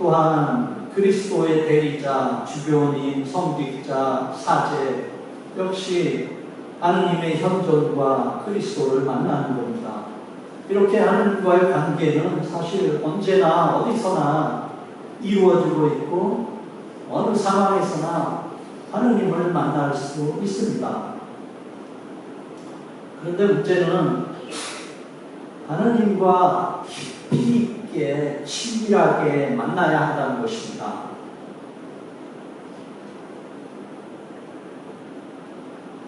또한 그리스도의 대리자, 주교님, 성직자, 사제 역시 하느님의 현존과 그리스도를 만나는 겁니다. 이렇게 하느님과의 관계는 사실 언제나 어디서나 이루어지고 있고 어느 상황에서나 하느님을 만날 수 있습니다. 그런데 문제는 하느님과 깊이 있게 친밀하게 만나야 한다는 것입니다.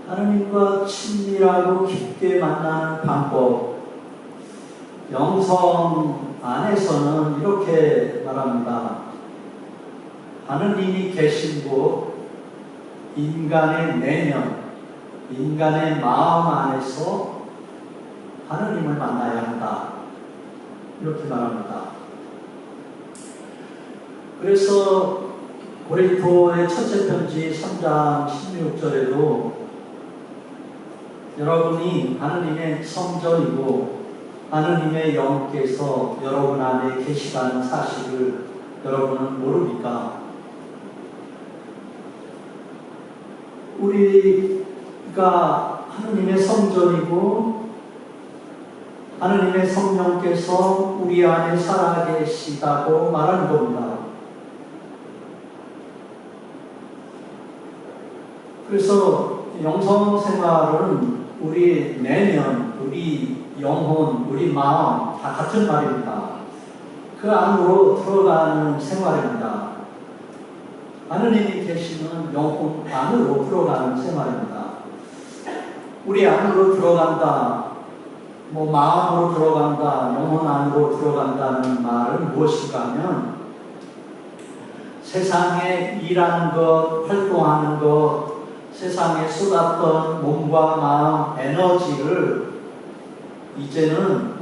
하느님과 친밀하고 깊게 만나는 방법, 영성 안에서는 이렇게 말합니다. 하느님이 계신 곳, 인간의 내면, 인간의 마음 안에서 하느님을 만나야 한다. 이렇게 말합니다. 그래서 고린도의 첫째 편지 3장 16절에도 여러분이 하느님의 성전이고 하느님의 영께서 여러분 안에 계시다는 사실을 여러분은 모릅니까? 우리가 하느님의 성전이고 하느님의 성령께서 우리 안에 살아계시다고 말하는 겁니다. 그래서 영성 생활은 우리 내면, 우리 영혼, 우리 마음 다 같은 말입니다. 그 안으로 들어가는 생활입니다. 하느님이 계시는 영혼 안으로 들어가는 생활입니다. 우리 안으로 들어간다, 마음으로 들어간다, 영혼 안으로 들어간다는 말은 무엇인가 하면 세상에 일하는 것, 활동하는 것, 세상에 쏟았던 몸과 마음, 에너지를 이제는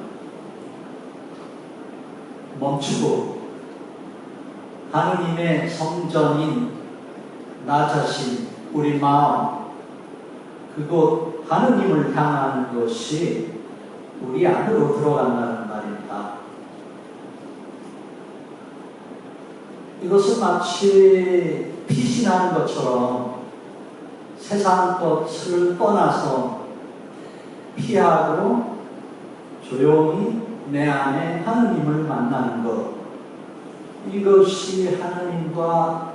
멈추고 하느님의 성전인 나 자신, 우리 마음, 그곳 하느님을 향하는 것이 우리 안으로 들어간다는 말입니다. 이것은 마치 피신하는 것처럼 세상 것을 떠나서 피하고 조용히 내 안에 하느님을 만나는 것, 이것이 하느님과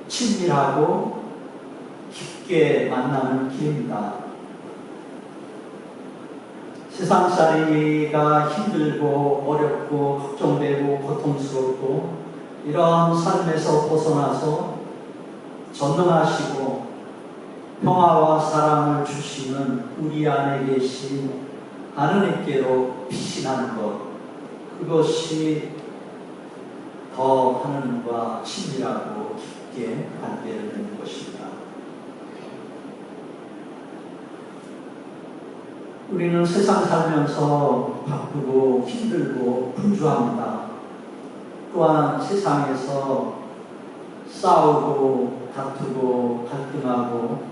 친밀하고 깊게 만나는 길입니다. 세상살이가 힘들고 어렵고 걱정되고 고통스럽고 이런 삶에서 벗어나서 전능하시고 평화와 사랑을 주시는 우리 안에 계신 하느님께로 피신하는 것, 그것이 더 하느님과 친밀하고 깊게 관계를 맺는 것입니다. 우리는 세상 살면서 바쁘고 힘들고 분주합니다. 또한 세상에서 싸우고 다투고 갈등하고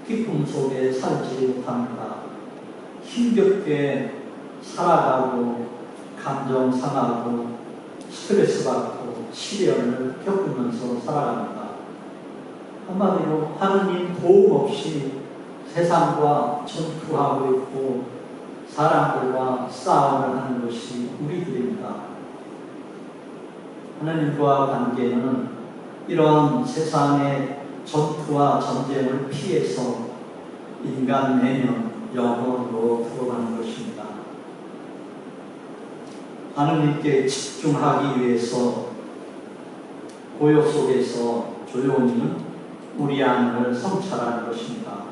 기쁨 속에 살지 못합니다. 힘겹게 살아가고 감정 상하고 스트레스 받고 시련을 겪으면서 살아갑니다. 한마디로 하느님 도움 없이 세상과 전투하고 있고 사람들과 싸움을 하는 것이 우리들입니다. 하느님과 관계는 이런 세상의 전투와 전쟁을 피해서 인간 내면, 영혼으로 들어가는 것입니다. 하느님께 집중하기 위해서 고요 속에서 조용히 우리 안을 성찰하는 것입니다.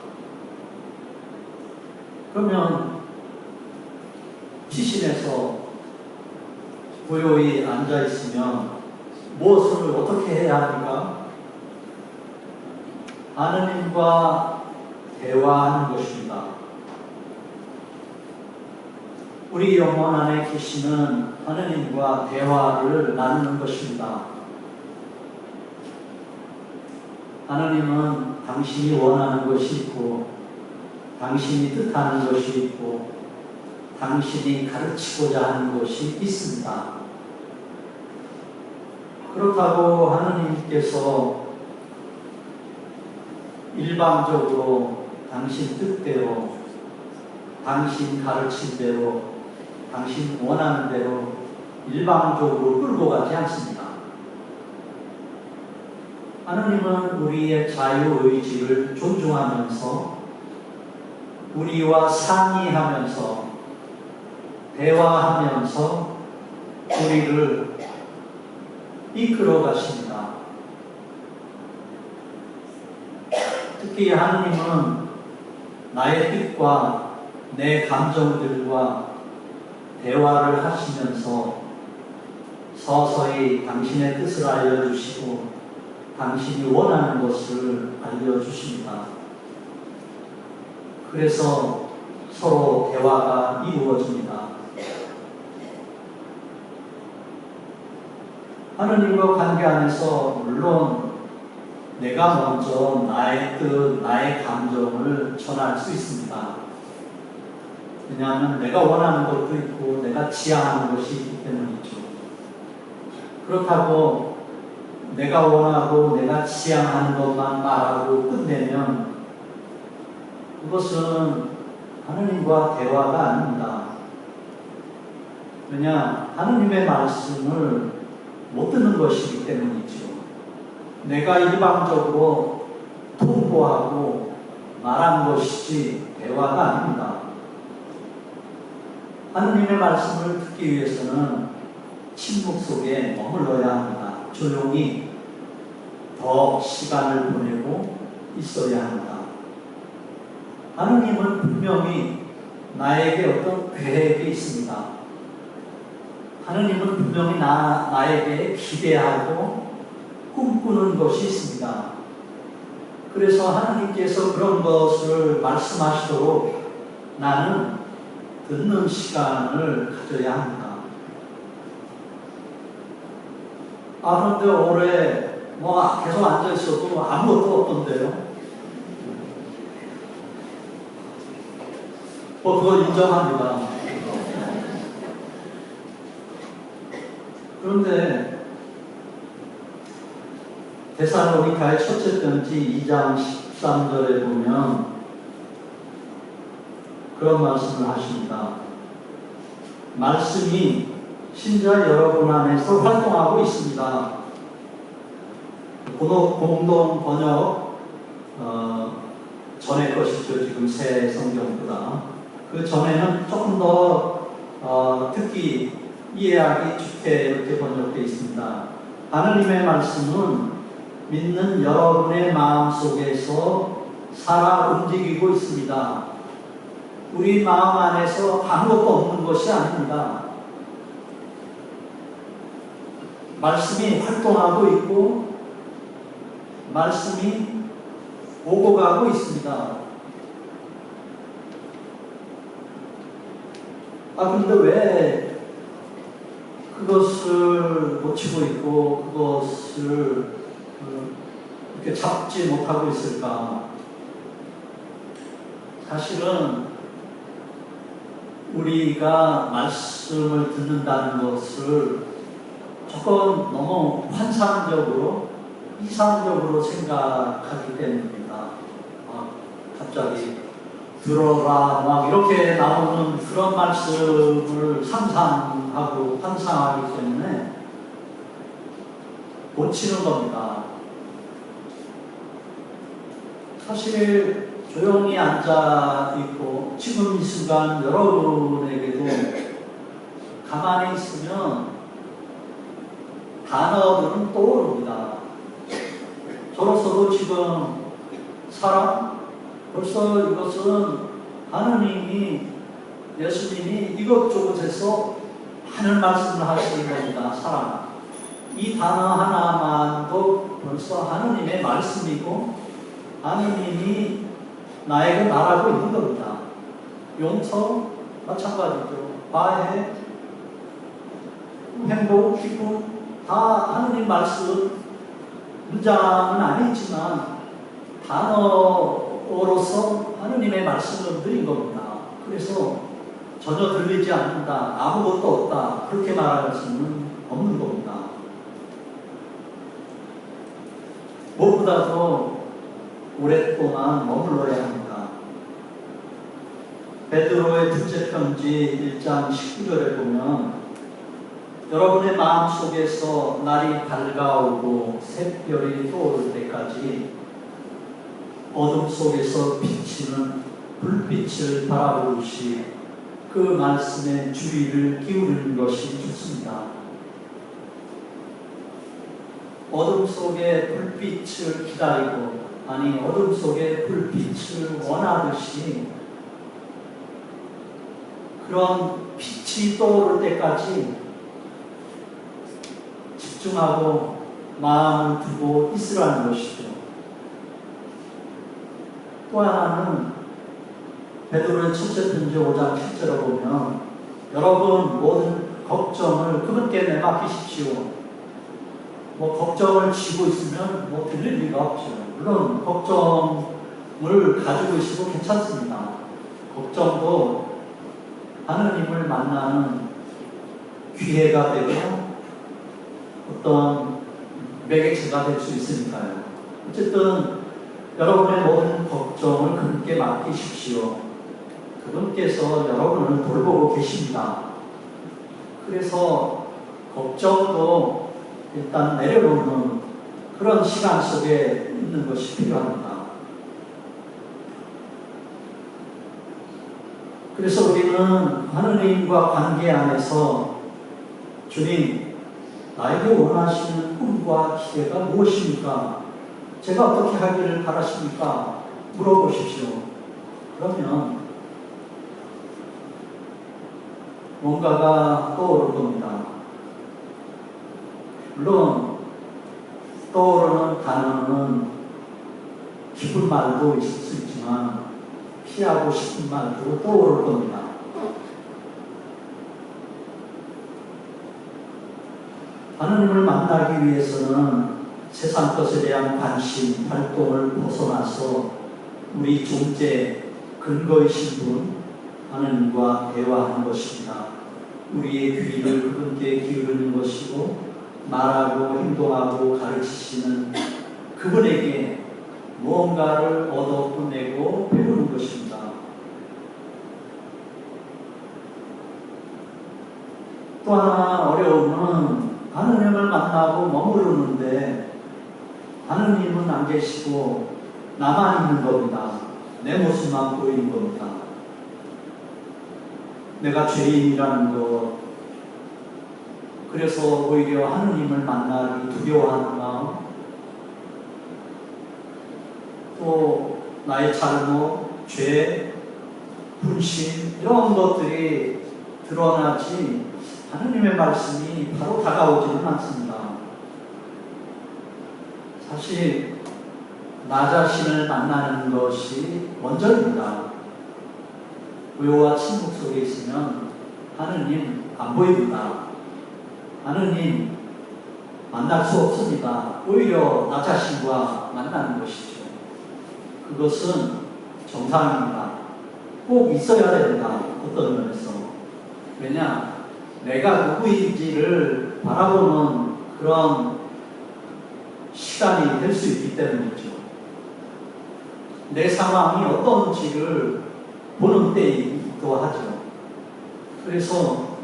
그러면 피신해서 고요히 앉아있으면 무엇을 어떻게 해야 합니까? 하느님과 대화하는 것입니다. 우리 영혼 안에 계시는 하느님과 대화를 나누는 것입니다. 하느님은 당신이 원하는 것이 있고 당신이 뜻하는 것이 있고 당신이 가르치고자 하는 것이 있습니다. 그렇다고 하느님께서 일방적으로 당신 뜻대로, 당신 가르친 대로, 당신 원하는 대로 일방적으로 끌고 가지 않습니다. 하느님은 우리의 자유의지를 존중하면서 우리와 상의하면서 대화하면서 우리를 이끌어 가십니다. 특히 하느님은 나의 뜻과 내 감정들과 대화를 하시면서 서서히 당신의 뜻을 알려주시고 당신이 원하는 것을 알려주십니다. 그래서 서로 대화가 이루어집니다. 하느님과 관계 안에서 물론 내가 먼저 나의 뜻, 나의 감정을 전할 수 있습니다. 왜냐하면 내가 원하는 것도 있고 내가 지향하는 것이 있기 때문이죠. 그렇다고 내가 원하고 내가 지향하는 것만 말하고 끝내면 그것은 하느님과 대화가 아닙니다. 왜냐? 하느님의 말씀을 못 듣는 것이기 때문이죠. 내가 일방적으로 통보하고 말한 것이지 대화가 아닙니다. 하느님의 말씀을 듣기 위해서는 침묵 속에 머물러야 합니다. 조용히 더 시간을 보내고 있어야 합니다. 하느님은 분명히 나에게 어떤 계획이 있습니다. 하느님은 분명히 나에게 기대하고 꿈꾸는 것이 있습니다. 그래서 하느님께서 그런 것을 말씀하시도록 나는 듣는 시간을 가져야 합니다. 그런데 올해 계속 앉아 있어도 아무것도 없던데요. 그걸 인정합니다. 그런데 데살로니가의 첫째 편지 2장 13절에 보면 그런 말씀을 하십니다. 말씀이 신자 여러분 안에서 활동하고 있습니다. 공동 번역 전의 것이죠. 지금 새 성경보다. 그 전에는 조금 더 듣기 이해하기 좋게 이렇게 번역되어 있습니다. 하느님의 말씀은 믿는 여러분의 마음 속에서 살아 움직이고 있습니다. 우리 마음 안에서 아무것도 없는 것이 아닙니다. 말씀이 활동하고 있고 말씀이 오고 가고 있습니다. 그런데 왜 그것을 놓치고 있고 그것을 이렇게 잡지 못하고 있을까? 사실은 우리가 말씀을 듣는다는 것을 조금 너무 환상적으로 이상적으로 생각하기 때문입니다. 갑자기 들어라 이렇게 나오는 그런 말씀을 상상하고 환상하기 때문에 놓치는 겁니다. 사실 조용히 앉아있고 지금 이 순간 여러분에게도 가만히 있으면 단어들은 떠오릅니다. 저로서도 지금 사랑, 벌써 이것은 하느님이, 예수님이 이것저것에서 하는 말씀을 하시는 겁니다. 사랑. 이 단어 하나만도 벌써 하느님의 말씀이고 하느님이 나에게 말하고 있는 겁니다. 용서 마찬가지죠. 화해, 행복, 기쁨 다 하느님 말씀, 문장은 아니지만 단어로서 하느님의 말씀을 드린 겁니다. 그래서 전혀 들리지 않는다, 아무것도 없다 그렇게 말할 수는 없는 겁니다. 무엇보다도 오랫동안 머물러야 합니다. 베드로의 둘째 편지 1장 19절에 보면 여러분의 마음속에서 날이 밝아오고 샛별이 떠오를 때까지 어둠 속에서 비치는 불빛을 바라보듯이 그 말씀에 주의를 기울이는 것이 좋습니다. 어둠 속에 불빛을 기다리고, 아니 어둠 속에 불빛을 원하듯이 그런 빛이 떠오를 때까지 집중하고 마음을 두고 있으라는 것이죠. 또 하나는 베드로의 첫째 편지 5장 7절을 보면 여러분 모든 걱정을 그분께 내맡기십시오. 걱정을 지고 있으면 들릴 리가 없죠. 물론 걱정을 가지고 있어도 괜찮습니다. 걱정도 하느님을 만나는 기회가 되고 어떤 매개체가 될 수 있으니까요. 어쨌든 여러분의 모든 걱정을 그분께 맡기십시오. 그분께서 여러분을 돌보고 계십니다. 그래서 걱정도 일단 내려놓는 그런 시간 속에 있는 것이 필요합니다. 그래서 우리는 하느님과 관계 안에서 주님, 나에게 원하시는 꿈과 기대가 무엇입니까? 제가 어떻게 하기를 바라십니까? 물어보십시오. 그러면 뭔가가 떠오를 겁니다. 물론 떠오르는 단어는 기쁜 말도 있을 수 있지만 피하고 싶은 말도 떠오를 겁니다. 하느님을 만나기 위해서는 세상 것에 대한 관심, 활동을 벗어나서 우리 존재, 근거이신 분 하느님과 대화하는 것입니다. 우리의 귀를 그분께 기울이는 것이고 말하고 행동하고 가르치시는 그분에게 무언가를 얻어내고 배우는 것입니다. 또 하나 어려움은 하느님을 만나고 머무르는데 하느님은 안 계시고 나만 있는 겁니다. 내 모습만 보이는 겁니다. 내가 죄인이라는 것, 그래서 오히려 하느님을 만나기 두려워하는 마음, 또 나의 잘못, 죄, 분신 이런 것들이 드러나지 하느님의 말씀이 바로 다가오지는 않습니다. 사실 나 자신을 만나는 것이 먼저입니다. 외로와 침묵 속에 있으면 하느님 안 보입니다. 하느님 만날 수 없습니다. 오히려 나 자신과 만나는 것이죠. 그것은 정상입니다. 꼭 있어야 된다. 어떤 면에서. 왜냐? 내가 누구인지를 바라보는 그런 시간이 될 수 있기 때문이죠. 내 상황이 어떤지를 보는 때이기도 하죠. 그래서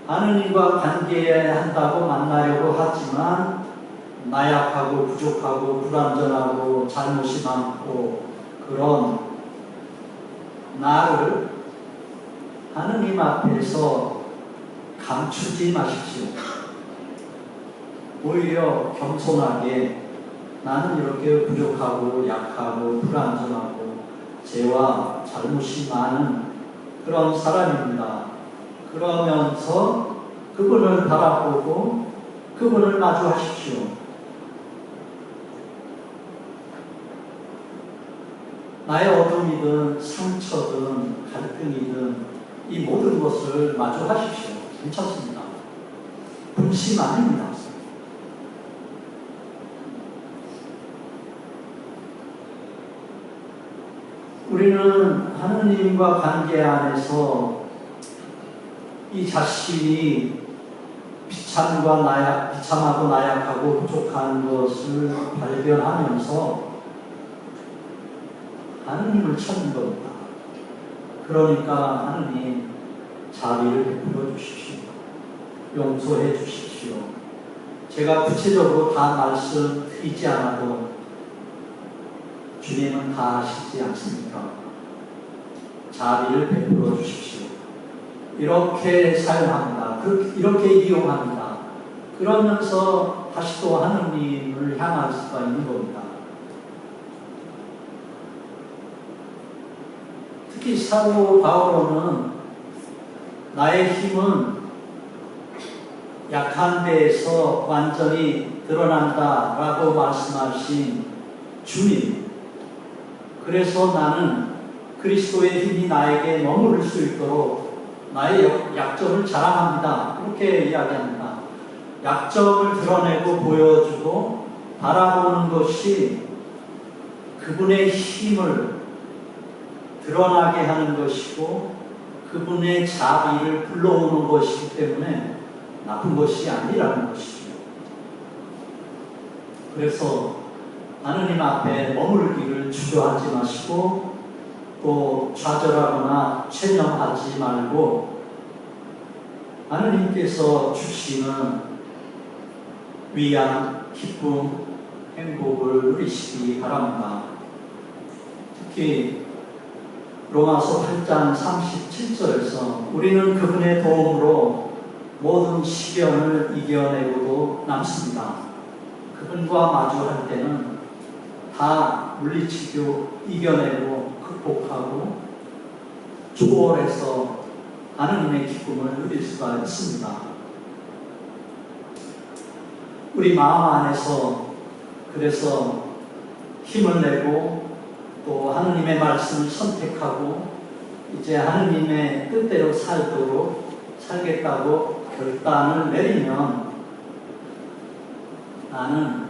하느님과 관계한다고 만나려고 하지만 나약하고 부족하고 불완전하고 잘못이 많고 그런 나를 하느님 앞에서 감추지 마십시오. 오히려 겸손하게 나는 이렇게 부족하고 약하고 불완전하고 죄와 잘못이 많은 그런 사람입니다. 그러면서 그분을 바라보고 그분을 마주하십시오. 나의 어둠이든 상처든 갈등이든 이 모든 것을 마주하십시오. 괜찮습니다. 분심 아닙니다. 우리는 하느님과 관계 안에서 이 자신이 비참하고 나약하고 부족한 것을 발견하면서 하느님을 찾는 겁니다. 그러니까 하느님 자비를 베풀어 주십시오. 용서해 주십시오. 제가 구체적으로 다 말씀드리지 않아도 주님은 다 아시지 않습니까? 자비를 베풀어 주십시오. 이렇게 사용합니다. 이렇게 이용합니다. 그러면서 다시 또 하느님을 향할 수가 있는 겁니다. 특히 사도 바울은 나의 힘은 약한 데에서 완전히 드러난다 라고 말씀하신 주님, 그래서 나는 그리스도의 힘이 나에게 머무를 수 있도록 나의 약점을 자랑합니다. 그렇게 이야기합니다. 약점을 드러내고 보여주고 바라보는 것이 그분의 힘을 드러나게 하는 것이고 그분의 자비를 불러오는 것이기 때문에 나쁜 것이 아니라는 것이죠. 그래서 하느님 앞에 머물기를 주저하지 마시고 또 좌절하거나 체념하지 말고 하느님께서 주시는 위안, 기쁨, 행복을 누리시기 바랍니다. 특히 로마서 8장 37절에서 우리는 그분의 도움으로 모든 시련을 이겨내고도 남습니다. 그분과 마주할 때는 다 물리치고 이겨내고 극복하고 초월해서 하느님의 기쁨을 누릴 수가 있습니다. 우리 마음 안에서 그래서 힘을 내고 또 하느님의 말씀을 선택하고 이제 하느님의 뜻대로 살겠다고 결단을 내리면 나는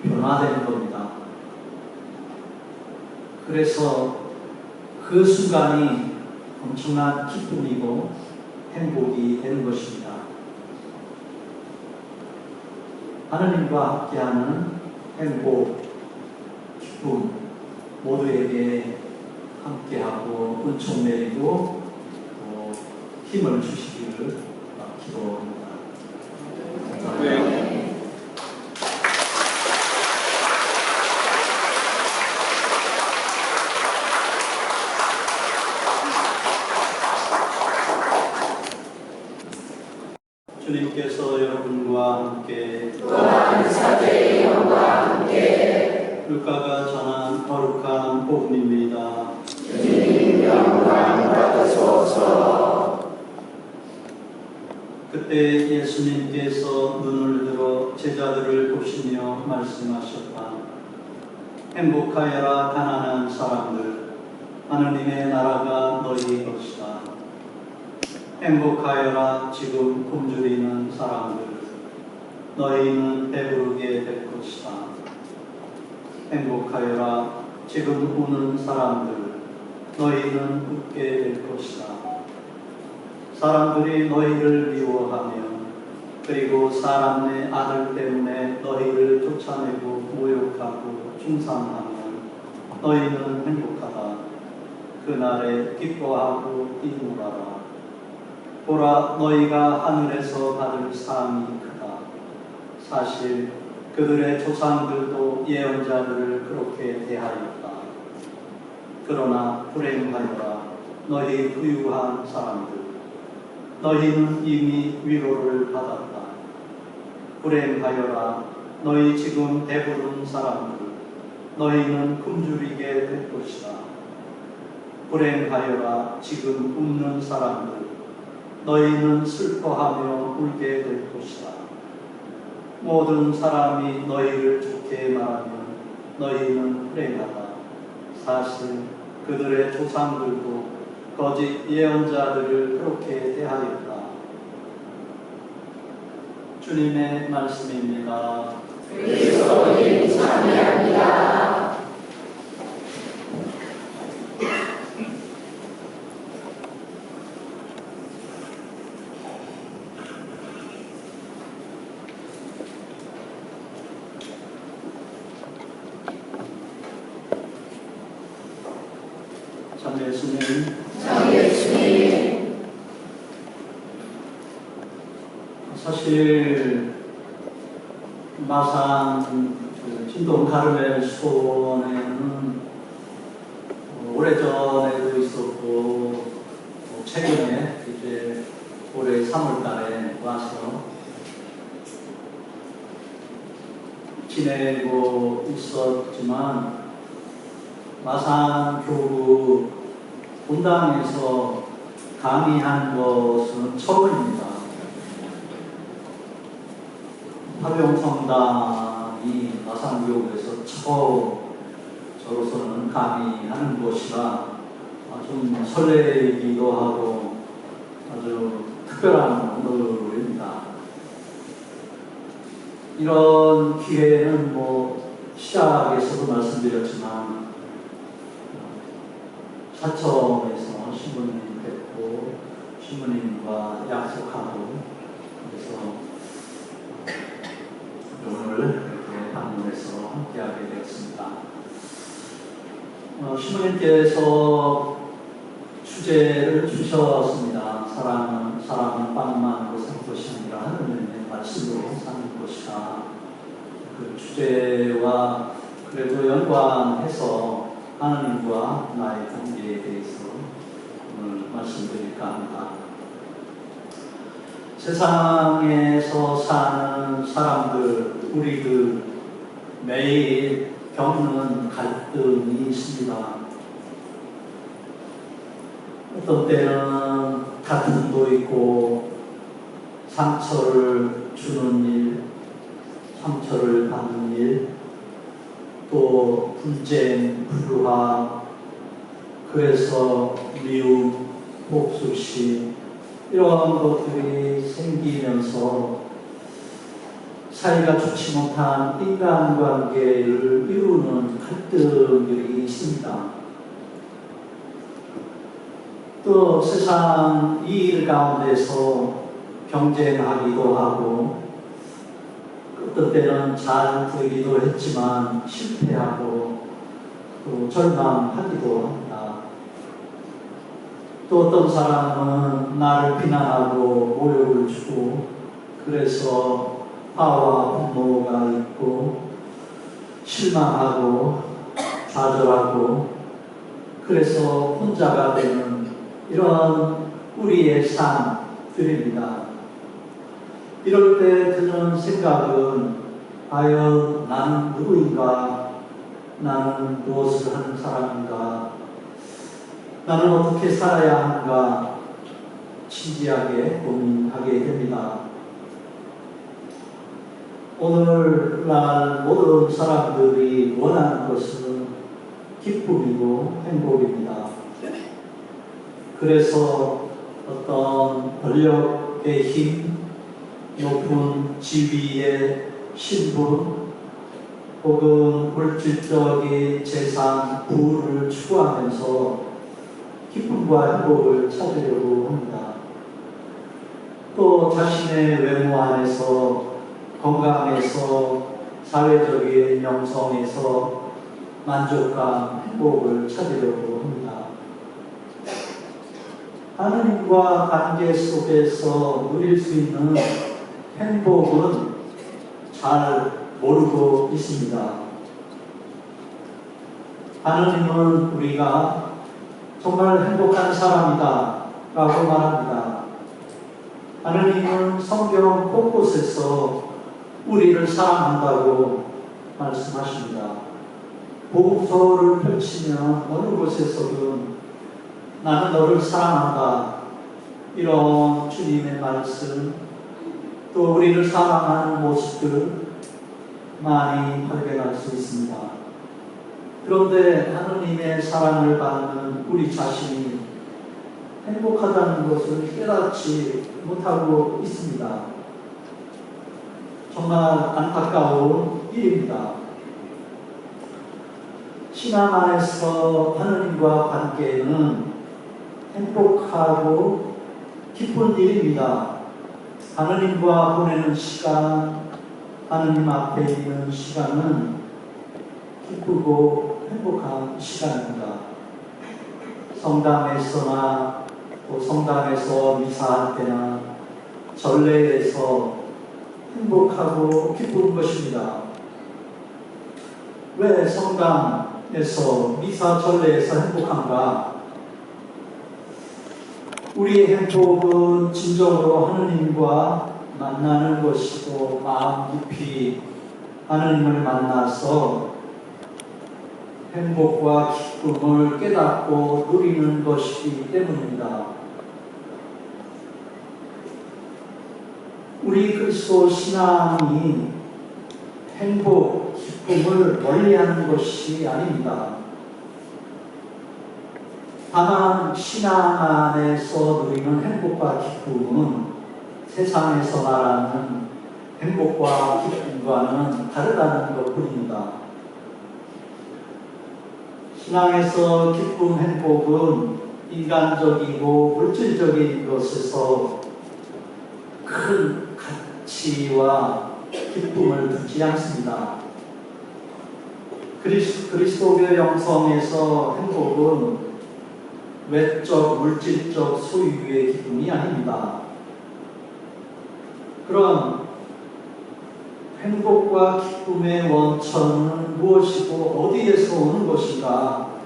변화되는 겁니다. 그래서 그 순간이 엄청난 기쁨이고 행복이 되는 것입니다. 하느님과 함께하는 행복, 기쁨 모두에게 함께하고 은총 내리고 힘을 주시기를 기도합니다. 네. 주님께서 여러분과 함께 또한 사제의 영과 함께 루카가 전한 거룩한 복음입니다. 주님 영광 받으소서. 그때 예수님께서 눈을 들어 제자들을 보시며 말씀하셨다. 행복하여라 가난한 사람들, 하느님의 나라가 너희 것이다. 행복하여라 지금 굶주리는 사람들, 너희는 배부르게 될 것이다. 행복하여라 지금 우는 사람들, 너희는 웃게 될 것이다. 사람들이 너희를 미워하며 그리고 사람 내 아들 때문에 너희를 쫓아내고 모욕하고 중상하면 너희는 행복하다. 그날에 기뻐하고 뛰놀아라. 보라, 너희가 하늘에서 받을 상이 크다. 사실 그들의 조상들도 예언자들을 그렇게 대하였다. 그러나 불행하여라 너희 부유한 사람들, 너희는 이미 위로를 받았다. 불행하여라 너희 지금 배부른 사람들, 너희는 굶주리게 될 것이다. 불행하여라 지금 웃는 사람들, 너희는 슬퍼하며 울게 될 것이다. 모든 사람이 너희를 좋게 말하면 너희는 불행하다. 사실 그들의 조상들도 거짓 예언자들을 그렇게 대하였다. 주님의 말씀입니다. 그리스도님 찬미합니다. 예수님. 참 예수님. 사실 마산 진동 가르멜 수원에는 오래전에도 있었고 최근에 이제 올해 3월달에 와서 지내고 있었지만 마산 교구 본당에서 강의한 것은 처음입니다. 화병성당이 마산교구에서 처음 저로서는 강의하는 것이라 좀 설레기도 하고 아주 특별한 오늘입니다. 이런 기회는 시작에서도 말씀드렸지만 사청에서 신부님 뵙고 신부님과 약속하고 그래서 오늘 이렇게 방문해서 함께하게 되었습니다. 신부님께서 주제를 주셨습니다. 사랑은 빵만으로 사는 것이 아니라 하느님의 말씀으로 사는 것이다. 그 주제와 그래도 연관해서 하나님과 나의 관계에 대해서 오늘 말씀드릴까 합니다. 세상에서 사는 사람들, 우리들 매일 겪는 갈등이 있습니다. 어떤 때는 다툼도 있고 상처를 주는 일, 상처를 받는 일, 또 분쟁, 불화, 그래서 미움, 복수심 이런 것들이 생기면서 사이가 좋지 못한 인간관계를 이루는 갈등들이 있습니다. 또 세상 이 일 가운데서 경쟁하기도 하고 어떤 때는 잘 되기도 했지만 실패하고 또 절망하기도 합니다. 또 어떤 사람은 나를 비난하고 모욕을 주고 그래서 화와 분노가 있고 실망하고 좌절하고 그래서 혼자가 되는 이런 우리의 삶들입니다. 이럴 때 드는 생각은 과연 나는 누구인가? 나는 무엇을 하는 사람인가? 나는 어떻게 살아야 하는가? 진지하게 고민하게 됩니다. 오늘날 모든 사람들이 원하는 것은 기쁨이고 행복입니다. 그래서 어떤 권력의 힘, 높은 지위의 신분, 혹은 물질적인 재산, 부를 추구하면서 기쁨과 행복을 찾으려고 합니다. 또 자신의 외모 안에서 건강에서 사회적인 명성에서 만족감, 행복을 찾으려고 합니다. 하느님과 관계 속에서 누릴 수 있는 행복은 잘 모르고 있습니다. 하느님은 우리가 정말 행복한 사람이다 라고 말합니다. 하느님은 성경 곳곳에서 우리를 사랑한다고 말씀하십니다. 복음서를 펼치면 어느 곳에서든 나는 너를 사랑한다 이런 주님의 말씀, 또 우리를 사랑하는 모습들 많이 발견할 수 있습니다. 그런데 하느님의 사랑을 받는 우리 자신이 행복하다는 것을 깨닫지 못하고 있습니다. 정말 안타까운 일입니다. 신앙 안에서 하느님과 관계는 행복하고 기쁜 일입니다. 하느님과 보내는 시간, 하느님 앞에 있는 시간은 기쁘고 행복한 시간입니다. 성당에서나 또 성당에서 미사할 때나 전례에서 행복하고 기쁜 것입니다. 왜 성당에서 미사 전례에서 행복한가? 우리의 행복은 진정으로 하느님과 만나는 것이고 마음 깊이 하느님을 만나서 행복과 기쁨을 깨닫고 누리는 것이기 때문입니다. 우리 그리스도 신앙이 행복, 기쁨을 멀리하는 것이 아닙니다. 다만 신앙 안에서 누리는 행복과 기쁨은 세상에서 말하는 행복과 기쁨과는 다르다는 것뿐입니다. 신앙에서 기쁨, 행복은 인간적이고 물질적인 것에서 큰 가치와 기쁨을 두지 않습니다. 그리스도교 영성에서 행복은 외적, 물질적 소유의 기쁨이 아닙니다. 그럼 행복과 기쁨의 원천은 무엇이고 어디에서 오는 것인가?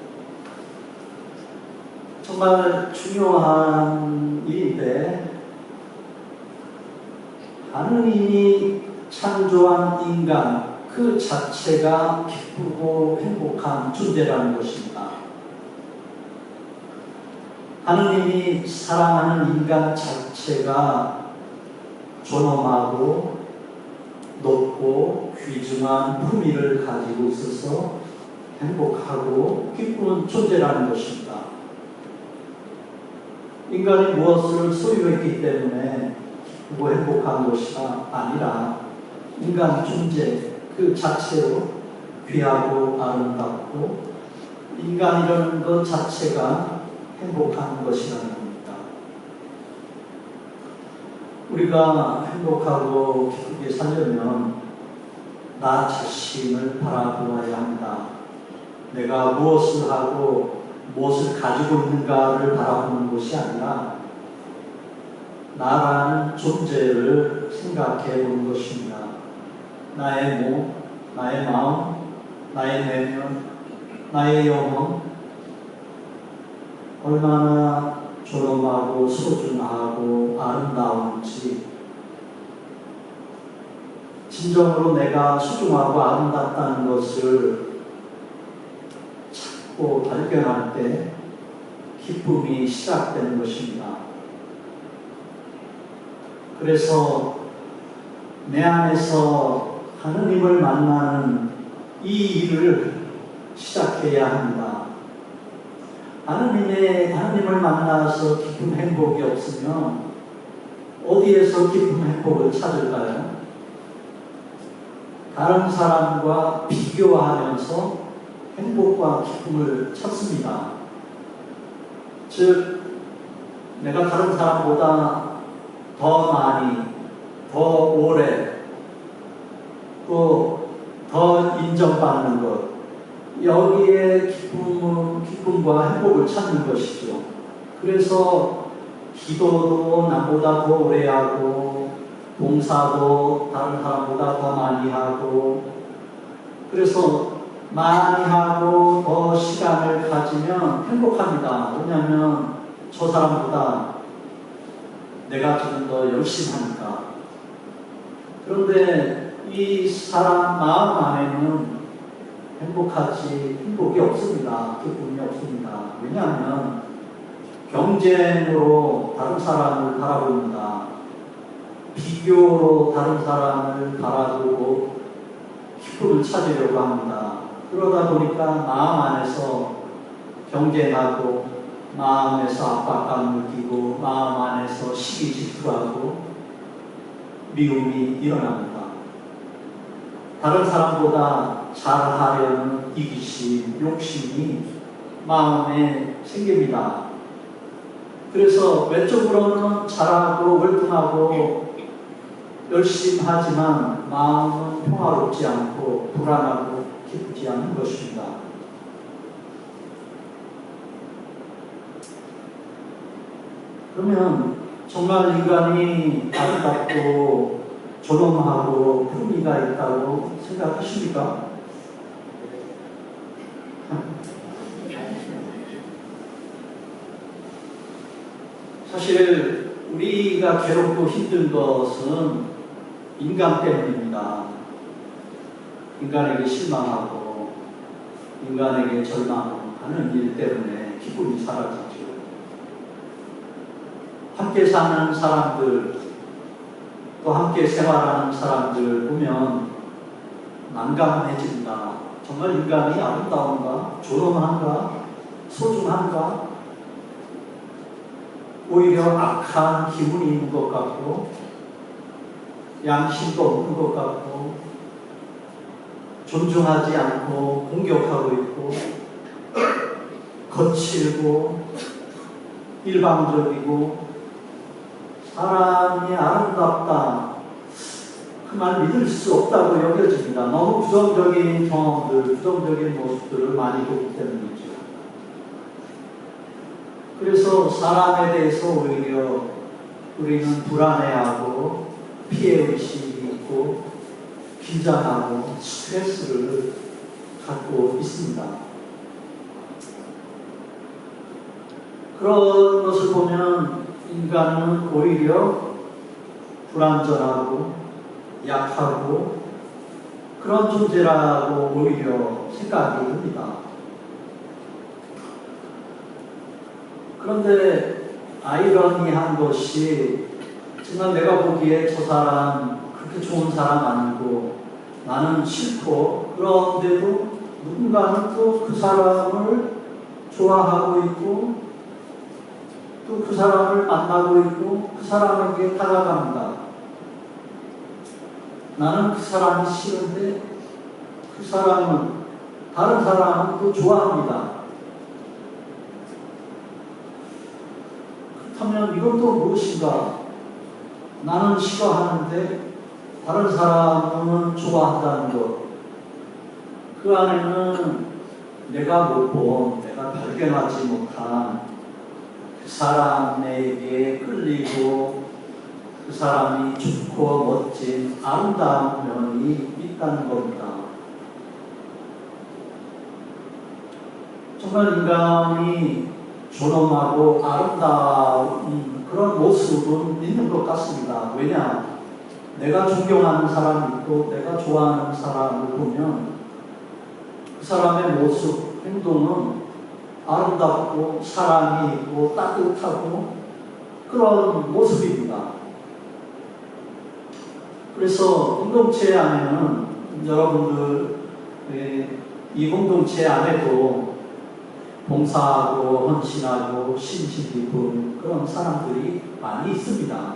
정말 중요한 일인데 하느님이 창조한 인간 그 자체가 기쁘고 행복한 존재라는 것입니다. 하느님이 사랑하는 인간 자체가 존엄하고 높고 귀중한 품위를 가지고 있어서 행복하고 기쁜 존재라는 것입니다. 인간이 무엇을 소유했기 때문에 기쁘고 행복한 것이가 아니라 인간 존재 그 자체로 귀하고 아름답고 인간이라는 것 자체가 행복한 것이라는 겁니다. 우리가 행복하고 기쁘게 살려면 나 자신을 바라보아야 합니다. 내가 무엇을 하고 무엇을 가지고 있는가를 바라보는 것이 아니라 나라는 존재를 생각해 보는 것입니다. 나의 몸, 나의 마음, 나의 내면, 나의 영혼 얼마나 존엄하고 소중하고 아름다운지 진정으로 내가 소중하고 아름답다는 것을 찾고 발견할 때 기쁨이 시작되는 것입니다. 그래서 내 안에서 하느님을 만나는 이 일을 시작해야 합니다. 하느님을 만나서 기쁨, 행복이 없으면 어디에서 기쁨, 행복을 찾을까요? 다른 사람과 비교하면서 행복과 기쁨을 찾습니다. 즉, 내가 다른 사람보다 더 많이, 더 오래, 또 더 인정받는 것, 여기에 기쁨과 행복을 찾는 것이죠. 그래서 기도도 남보다 더 오래 하고 봉사도 다른 사람보다 더 많이 하고 그래서 많이 하고 더 시간을 가지면 행복합니다. 왜냐하면 저 사람보다 내가 좀 더 열심히 하니까. 그런데 이 사람 마음 안에는 행복이 없습니다. 기쁨이 없습니다. 왜냐하면 경쟁으로 다른 사람을 바라봅니다. 비교로 다른 사람을 바라보고 기쁨을 찾으려고 합니다. 그러다 보니까 마음 안에서 경쟁하고 마음에서 압박감을 느끼고 마음 안에서 시기 질투하고 미움이 일어납니다. 다른 사람보다 잘하려는 이기심, 욕심이 마음에 생깁니다. 그래서 외적으로는 잘하고 월등하고 열심히 하지만 마음은 평화롭지 않고 불안하고 기쁘지 않은 것입니다. 그러면 정말 인간이 아름답고 존엄하고 품위가 있다고 생각하십니까? 사실 우리가 괴롭고 힘든 것은 인간 때문입니다. 인간에게 실망하고 인간에게 절망하는 일 때문에 기쁨이 사라지죠. 함께 사는 사람들, 또 함께 생활하는 사람들 보면 난감해집니다. 정말 인간이 아름다운가? 존엄한가? 소중한가? 오히려 악한 기분이 있는 것 같고 양심도 없는 것 같고 존중하지 않고 공격하고 있고 거칠고 일방적이고 사람이 아름답다 그 말 믿을 수 없다고 여겨집니다. 너무 부정적인 경험들, 부정적인 모습들을 많이 보기 때문이죠. 그래서 사람에 대해서 오히려 우리는 불안해하고 피해의식이 있고 긴장하고 스트레스를 갖고 있습니다. 그런 것을 보면 인간은 오히려 불완전하고 약하고 그런 존재라고 오히려 생각이 듭니다. 그런데 아이러니한 것이 정말 내가 보기에 저 사람 그렇게 좋은 사람 아니고 나는 싫고 그런데도 누군가는 또 그 사람을 좋아하고 있고 또 그 사람을 만나고 있고 그 사람에게 다가갑니다. 나는 그 사람이 싫은데 그 사람은 다른 사람은 또 좋아합니다. 그렇다면 이것도 무엇인가? 나는 싫어하는데 다른 사람은 좋아한다는 것. 그 안에는 내가 못 본, 내가 발견하지 못한 그 사람에게 끌리고 그 사람이 좋고 멋진 아름다운 면이 있다는 겁니다. 정말 인간이 존엄하고 아름다운 그런 모습은 있는 것 같습니다. 왜냐? 내가 존경하는 사람이 있고 내가 좋아하는 사람을 보면 그 사람의 모습, 행동은 아름답고 사랑이 있고 따뜻하고 그런 모습입니다. 그래서 공동체 안에는 여러분들 이 공동체 안에도 봉사하고 헌신하고 신심 깊은 그런 사람들이 많이 있습니다.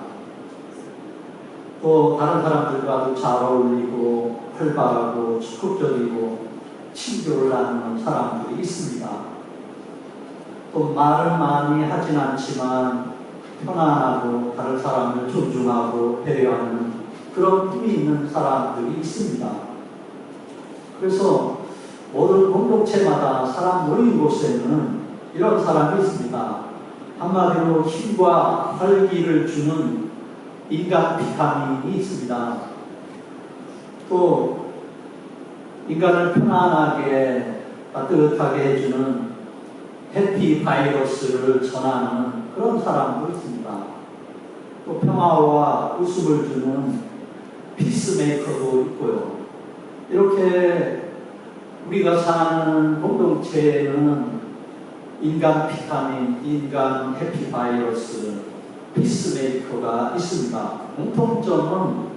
또 다른 사람들과도 잘 어울리고 활발하고 적극적이고 친교를 나누는 사람들이 있습니다. 또 말을 많이 하진 않지만 편안하고 다른 사람을 존중하고 배려하는 그런 힘이 있는 사람들이 있습니다. 그래서 모든 공동체마다 사람 모인 곳에는 이런 사람이 있습니다. 한마디로 힘과 활기를 주는 인간 비타민이 있습니다. 또 인간을 편안하게 따뜻하게 해주는 해피 바이러스를 전하는 그런 사람도 있습니다. 또 평화와 웃음을 주는 피스메이커도 있고요. 이렇게 우리가 사는 공동체에는 인간 비타민, 인간 해피 바이러스, 피스메이커가 있습니다. 공통점은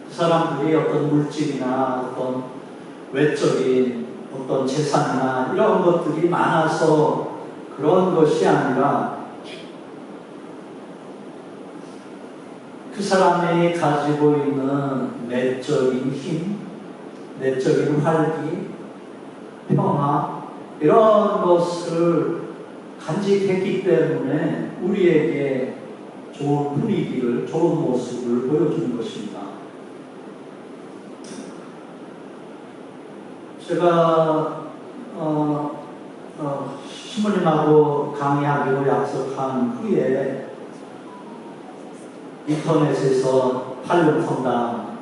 그 사람들이 어떤 물질이나 어떤 외적인 어떤 재산이나 이런 것들이 많아서 그런 것이 아니라 그 사람이 가지고 있는 내적인 힘, 내적인 활기, 평화 이런 것을 간직했기 때문에 우리에게 좋은 분위기를, 좋은 모습을 보여주는 것입니다. 제가 신부님하고 강의하기로 약속한 후에 인터넷에서 활력 성당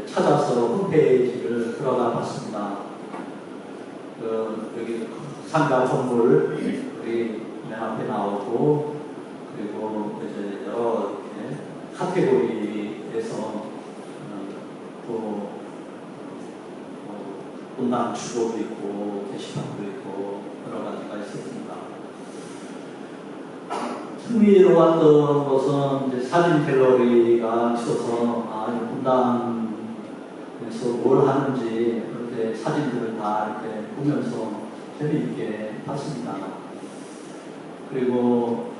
찾아서 홈페이지를 들어가 봤습니다. 여기 상가 건물 우리 맨 앞에 나오고, 그리고 이제 여러 카테고리에서 또 분당 주도도 있고 게시판도 있고 여러 가지가 있었습니다. 흥미로웠던 것은 이제 사진 갤러리가 있어서 분당에서 뭘 하는지 이렇게 사진들을 다 이렇게 보면서 재미있게 봤습니다. 그리고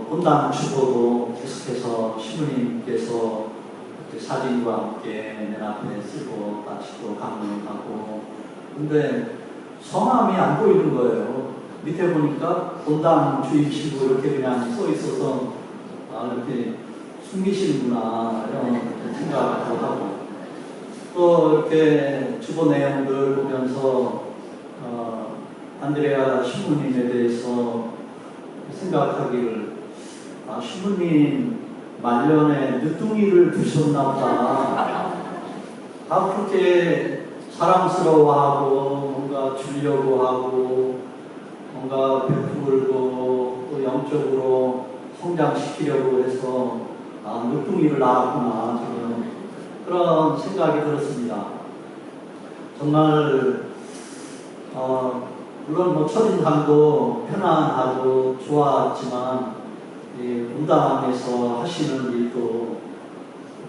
분당 주도도 계속해서 신부님께서 사진과 함께 맨 앞에 쓰고 같이 또 강론하고, 근데 성함이 안 보이는 거예요. 밑에 보니까 분당 주임신부 이렇게 그냥 써 있어서 이렇게 숨기시는구나 이런 생각도 하고, 또 이렇게 주보 내용들 보면서 안드레아 신부님에 대해서 생각하기를, 신부님 말년에 늦둥이를 두셨나 보다. 다 그렇게 사랑스러워하고 뭔가 주려고 하고 뭔가 베풀고 또 영적으로 성장시키려고 해서 늦둥이를 낳았구나, 지금 그런 생각이 들었습니다. 정말 물론 첫인상도 편안하고 좋았지만 분당에서 하시는 일도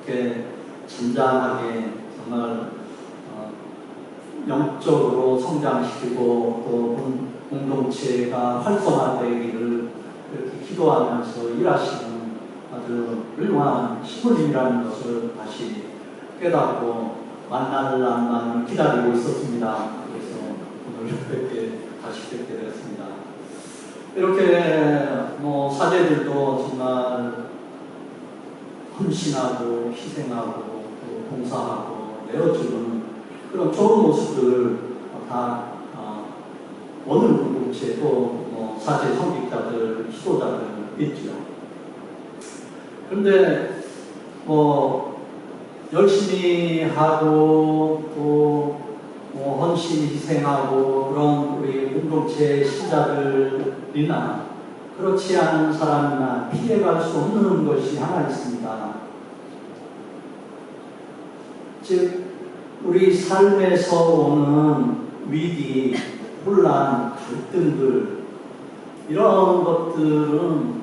이렇게 잔잔하게 정말 영적으로 성장시키고 또 공동체가 활성화되기를 이렇게 기도하면서 일하시는 아주 훌륭한 신부님이라는 것을 다시 깨닫고 만날 날만을 기다리고 있었습니다. 그래서 오늘 다시 뵙게 되었습니다. 이렇게 사제들도 정말 헌신하고 희생하고 또 봉사하고 내어주는 그런 좋은 모습들을 다 어느 공동체 또 사제 성직자들, 지도자들 있죠. 그런데 열심히 하고 또 헌신 희생하고 그런 우리 공동체 신자들이나 그렇지 않은 사람이나 피해갈 수 없는 것이 하나 있습니다. 즉 우리 삶에서 오는 위기, 혼란, 갈등들, 이런 것들은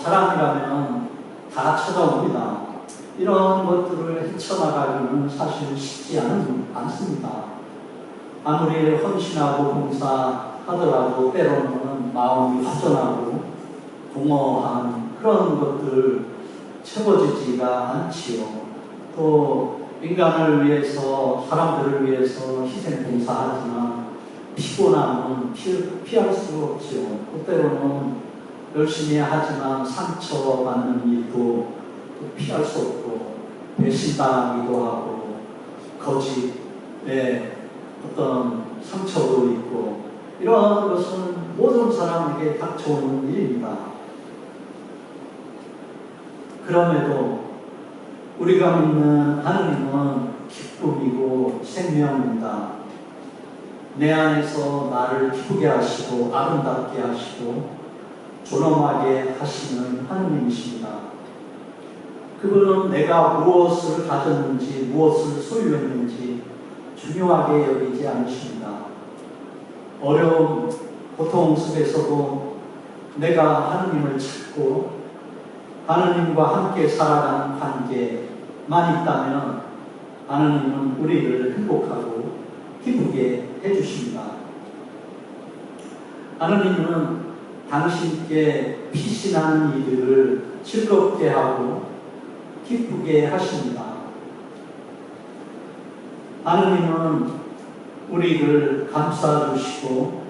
사람이라면 다 찾아옵니다. 이런 것들을 헤쳐나가기는 사실 쉽지 않습니다. 아무리 헌신하고 봉사하더라도 때로는 마음이 허전하고 공허한 그런 것들 채워지지가 않지요. 또 인간을 위해서, 사람들을 위해서 희생 봉사하지만 피곤함은 피할 수 없지요. 때로는 열심히 하지만 상처받는 일도 피할 수 없고, 배신당하기도 하고 거짓의 어떤 상처도 있고, 이런 것은 모든 사람에게 닥쳐오는 일입니다. 그럼에도 우리가 믿는 하느님은 기쁨이고 생명입니다. 내 안에서 나를 기쁘게 하시고 아름답게 하시고 존엄하게 하시는 하느님이십니다. 그분은 내가 무엇을 가졌는지 무엇을 소유했는지 중요하게 여기지 않으십니다. 어려움, 고통 속에서도 내가 하느님을 찾고 하느님과 함께 살아가는 관계만 있다면 하느님은 우리를 행복하고 기쁘게 해주십니다. 하느님은 당신께 피신하는 이들을 즐겁게 하고 기쁘게 하십니다. 하느님은 우리를 감싸주시고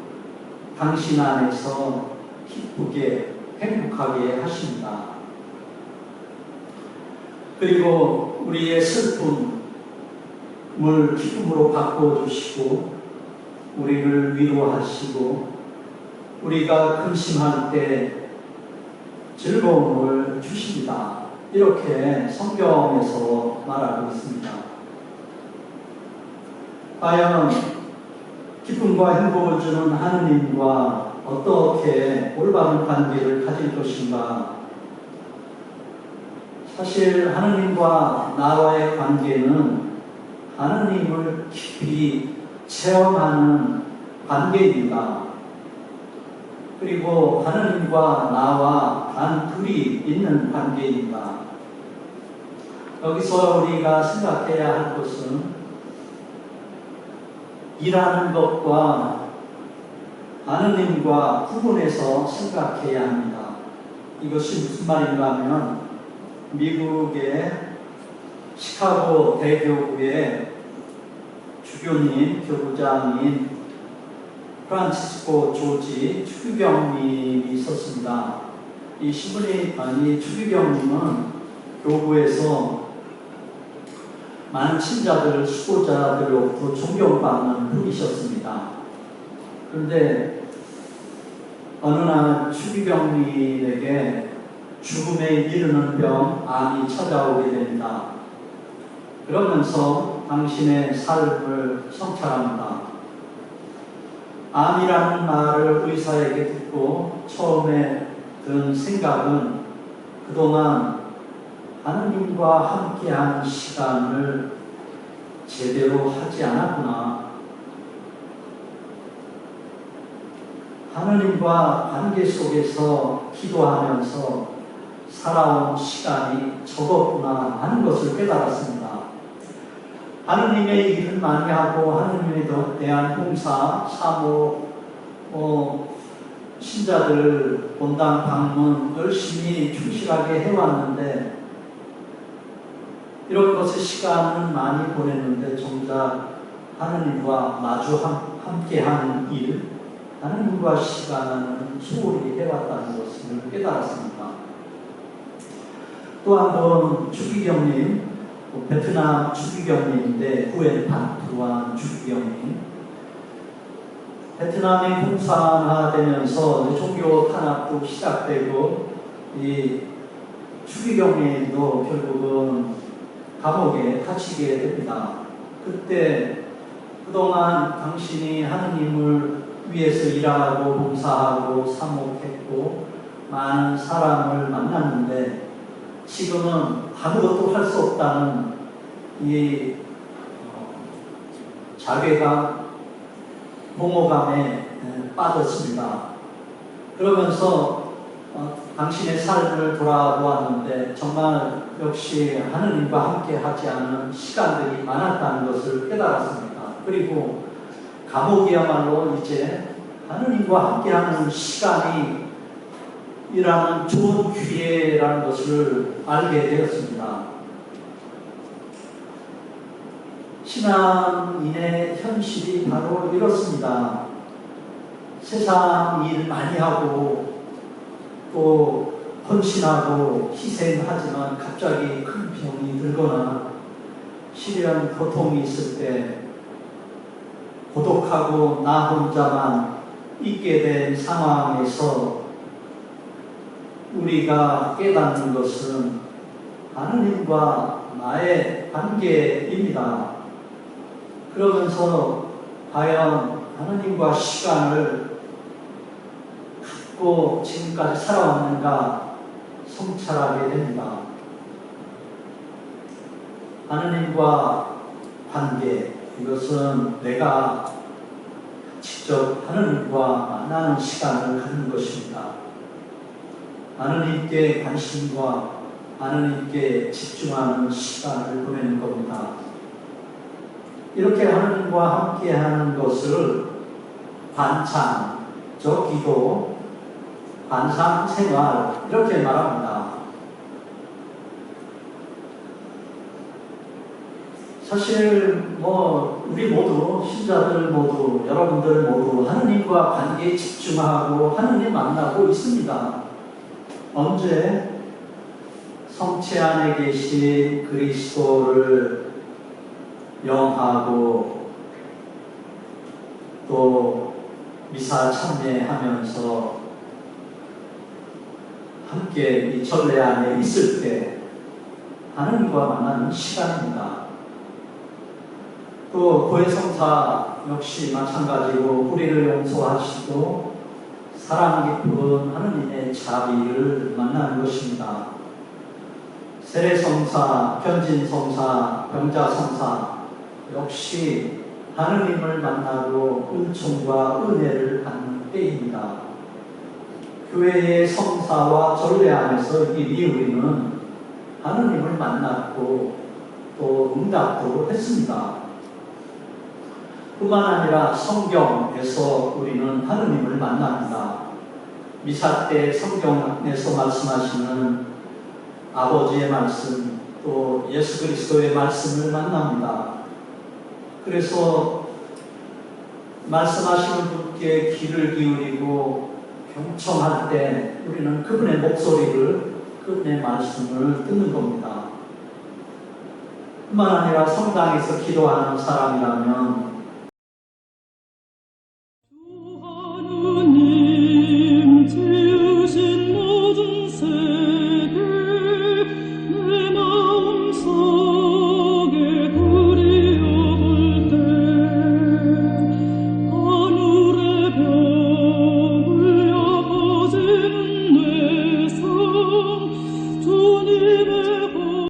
당신 안에서 기쁘게 행복하게 하십니다. 그리고 우리의 슬픔을 기쁨으로 바꿔주시고 우리를 위로하시고 우리가 근심할 때 즐거움을 주십니다. 이렇게 성경에서 말하고 있습니다. 과연 기쁨과 행복을 주는 하느님과 어떻게 올바른 관계를 가질 것인가? 사실 하느님과 나와의 관계는 하느님을 깊이 체험하는 관계입니다. 그리고 하느님과 나와 단 둘이 있는 관계입니다. 여기서 우리가 생각해야 할 것은 일하는 것과 하느님과 구분해서 생각해야 합니다. 이것이 무슨 말인가 하면 미국의 시카고 대교구의 주교님, 교구장인 프란치스코 조지 추기경님이 있었습니다. 이 추기경님은 교구에서 많은 친자들, 수도자들로부터 존경받는 분이셨습니다. 그런데 어느 날 추기경님에게 죽음에 이르는 병, 암이 찾아오게 됩니다. 그러면서 당신의 삶을 성찰합니다. 암이라는 말을 의사에게 듣고 처음에 든 생각은 그동안 하느님과 함께한 시간을 제대로 하지 않았구나. 하느님과 관계 속에서 기도하면서 살아온 시간이 적었구나 하는 것을 깨달았습니다. 하느님의 일을 많이 하고 하느님에 대한 봉사, 사모, 신자들 본당 방문 열심히 충실하게 해왔는데 이런 것에 시간은 많이 보냈는데 정작 하느님과 마주 함께하는 일, 하느님과 시간은 소홀히 해왔다는 것을 깨달았습니다. 또 한 번 추기경님, 베트남 추기경님인데 후엔 반투한 추기경님, 베트남이 공산화되면서 종교 탄압도 시작되고 이 추기경님도 결국은 감옥에 갇히게 됩니다. 그때 그동안 당신이 하느님을 위해서 일하고 봉사하고 사목했고 많은 사람을 만났는데 지금은 아무것도 할 수 없다는 이 자괴감, 공허감에 빠졌습니다. 그러면서 당신의 삶을 돌아보았는데 정말 역시 하느님과 함께 하지 않은 시간들이 많았다는 것을 깨달았습니다. 그리고 감옥이야말로 이제 하느님과 함께하는 시간이 이라는 좋은 기회라는 것을 알게 되었습니다. 신앙인의 현실이 바로 이렇습니다. 세상 일 많이 하고 또 헌신하고 희생하지만 갑자기 큰 병이 들거나 시련 고통이 있을 때 고독하고 나 혼자만 있게 된 상황에서 우리가 깨닫는 것은 하느님과 나의 관계입니다. 그러면서 과연 하느님과 시간을 갖고 지금까지 살아왔는가 성찰하게 됩니다. 하느님과 관계, 이것은 내가 직접 하느님과 만나는 시간을 갖는 것입니다. 하느님께 관심과 하느님께 집중하는 시간을 보내는 겁니다. 이렇게 하느님과 함께하는 것을 반창적 기도, 반상생활 이렇게 말합니다. 사실 우리 모두 신자들 모두 여러분들 모두 하느님과 관계에 집중하고 하느님 만나고 있습니다. 언제 성체 안에 계신 그리스도를 영하고 또 미사 참여하면서 함께 이 전례 안에 있을 때 하나님과 만나는 시간입니다. 또 고해성사 역시 마찬가지로 우리를 용서하시고 사랑 깊은 하느님의 자비를 만나는 것입니다. 세례성사, 현진성사, 병자성사 역시 하느님을 만나고 은총과 은혜를 받는 때입니다. 교회의 성사와 전례 안에서 이미 우리는 하느님을 만났고 또 응답도 했습니다. 뿐만 아니라 성경에서 우리는 하느님을 만납니다. 미사 때 성경에서 말씀하시는 아버지의 말씀, 또 예수 그리스도의 말씀을 만납니다. 그래서 말씀하시는 분께 귀를 기울이고 경청할 때 우리는 그분의 목소리를, 그분의 말씀을 듣는 겁니다. 뿐만 아니라 성당에서 기도하는 사람이라면 하느님 지으신 모든 세계 내 마음속에 그리워볼 때 하늘의 별 울려 퍼지는 내 삶 주님의